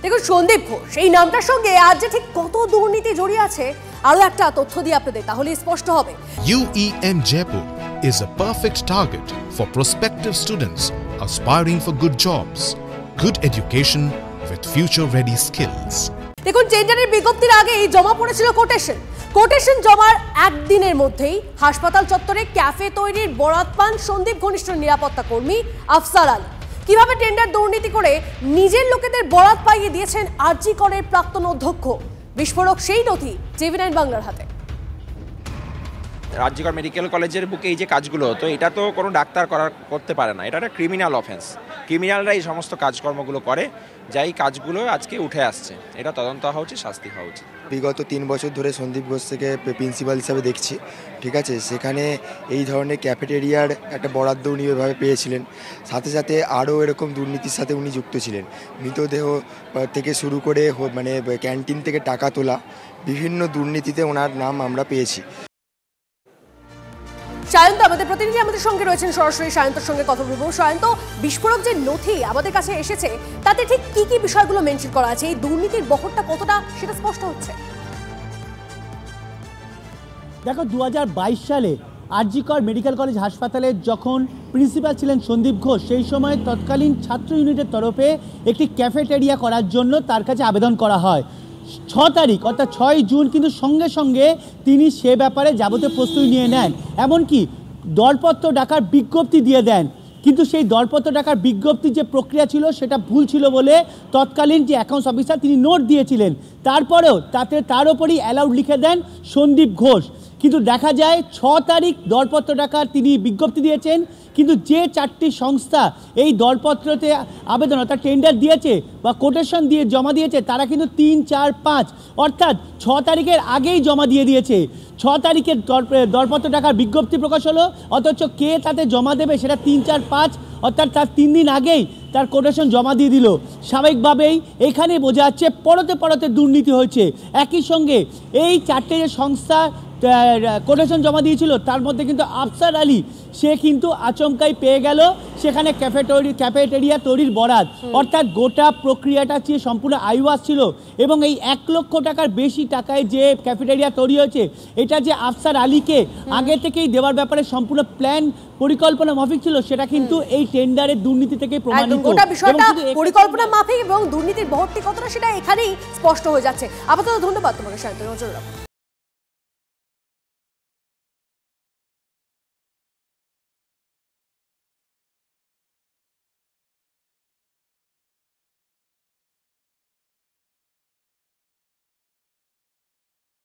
দেখুন সন্দীপ ঘোষ এই নামটার সঙ্গে আজ যে ঠিক কত দুর্নীতি জড়িয়ে আছে আরো একটা তথ্য দিয়ে আপনাদের তাহলে স্পষ্ট হবে। UEM Jaipur is a perfect target for prospective students aspiring for good jobs, good education with future-ready skills. দেখুন টেন্ডারের বিজ্ঞপ্তির আগেই জমা পড়েছিল কোটেশন জমার একদিনের মধ্যেই হাসপাতাল চত্বরে ক্যাফে তৈরির বরাত পান সন্দীপ ঘনিষ্ঠ নিরাপত্তা কর্মী আফসার আলী। কিভাবে টেন্ডার দুর্নীতি করে নিজের লোকেদের বরাত পাইয়ে দিয়েছেন আরজি করের প্রাক্তন অধ্যক্ষ, বিস্ফোরক সেই নথি টিভি9 বাংলার হাতে। রাজ্যকর মেডিকেল কলেজের বুকে এই যে কাজগুলো হতো, এটা তো কোনো ডাক্তার করতে পারে না, এটা একটা ক্রিমিনাল অফেন্স। ক্রিমিনালরা এই সমস্ত কাজকর্মগুলো করে, যাই কাজগুলো আজকে উঠে আসছে, এটা তদন্ত হওয়া উচিত, শাস্তি হওয়া উচিত। বিগত 3 বছর ধরে সন্দীপ ঘোষ থেকে প্রিন্সিপাল হিসাবে দেখছি, ঠিক আছে, সেখানে এই ধরনের ক্যাফেটেরিয়ার একটা বরাদ্দ উনি এভাবে পেয়েছিলেন। সাথে সাথে আরও এরকম দুর্নীতির সাথে উনি যুক্ত ছিলেন। মৃতদেহ থেকে শুরু করে মানে ক্যান্টিন থেকে টাকা তোলা, বিভিন্ন দুর্নীতিতে ওনার নাম আমরা পেয়েছি। সায়ন্ত আমাদের প্রতিনিধি আমাদের সঙ্গে রয়েছেন, সরাসরি সায়ন্তর সঙ্গে কথা বলবো। সায়ন্ত, বিস্ফোরক যে নথি আমাদের কাছে এসেছে তাতে ঠিক কি কি বিষয়গুলো মেনশন করা আছে, এই দুর্নীতির বহরটা কতটা সেটা স্পষ্ট হচ্ছে? দেখো 2022 সালে আরজি কর মেডিকেল কলেজ হাসপাতালে যখন প্রিন্সিপাল ছিলেন সন্দীপ ঘোষ, সেই সময় তৎকালীন ছাত্র ইউনিটের তরফে একটি ক্যাফেটেরিয়া করার জন্য তার কাছে আবেদন করা হয়। 6 তারিখ অর্থাৎ 6 জুন কিন্তু সঙ্গে সঙ্গে তিনি সে ব্যাপারে যাবতীয় প্রস্তুতি নিয়ে নেন, এমনকি দরপত্র ডাকার বিজ্ঞপ্তি দিয়ে দেন। কিন্তু সেই দরপত্র ডাকার বিজ্ঞপ্তির যে প্রক্রিয়া ছিল সেটা ভুল ছিল বলে তৎকালীন যে অ্যাকাউন্টস অফিসার তিনি নোট দিয়েছিলেন, তারপরেও তার ওপরই অ্যালাউড লিখে দেন সন্দীপ ঘোষ। কিন্তু দেখা যায় 6 তারিখ দরপত্র ডাকার তিনি বিজ্ঞপ্তি দিয়েছেন, কিন্তু যে 4টি সংস্থা এই দরপত্রতে আবেদন অর্থাৎ টেন্ডার দিয়েছে বা কোটেশন দিয়ে জমা দিয়েছে, তারা কিন্তু 3, 4, 5 অর্থাৎ 6 তারিখের আগেই জমা দিয়ে দিয়েছে। 6 তারিখের দরপত্র ডাকার বিজ্ঞপ্তি প্রকাশ হলো, অথচ কে তাতে জমা দেবে সেটা 3, 4, 5 অর্থাৎ তার 3 দিন আগেই তার কোটেশন জমা দিয়ে দিল। স্বাভাবিকভাবেই এখানে বোঝা যাচ্ছে পরতে দুর্নীতি হয়েছে। একই সঙ্গে এই 4টে যে সংস্থা কোটেশন জমা দিয়েছিল তার মধ্যে কিন্তু আফসার আলী, সে কিন্তু আচমকাই পেয়ে গেল সেখানে ক্যাফেটেরিয়া তৈরির বরাত, অর্থাৎ গোটা প্রক্রিয়াটা ছিল সম্পূর্ণ আইওয়াস ছিল। এবং এই 1 লক্ষ টাকার বেশি টাকায় যে ক্যাফেটেরিয়া তৈরি হয়েছে, এটা যে আফসার আলীকে আগে থেকেই দেওয়ার ব্যাপারে সম্পূর্ণ প্ল্যান পরিকল্পনা মাফিক ছিল, সেটা কিন্তু এই টেন্ডারের দুর্নীতি থেকে প্রমাণিত। গোটা বিষয়টা পরিকল্পনা মাফিক এবং দুর্নীতির বহরটি কতটা সেটা এখানেই স্পষ্ট হয়ে যাচ্ছে। আপাতত ধন্যবাদ তোমাকে সায়ন্ত।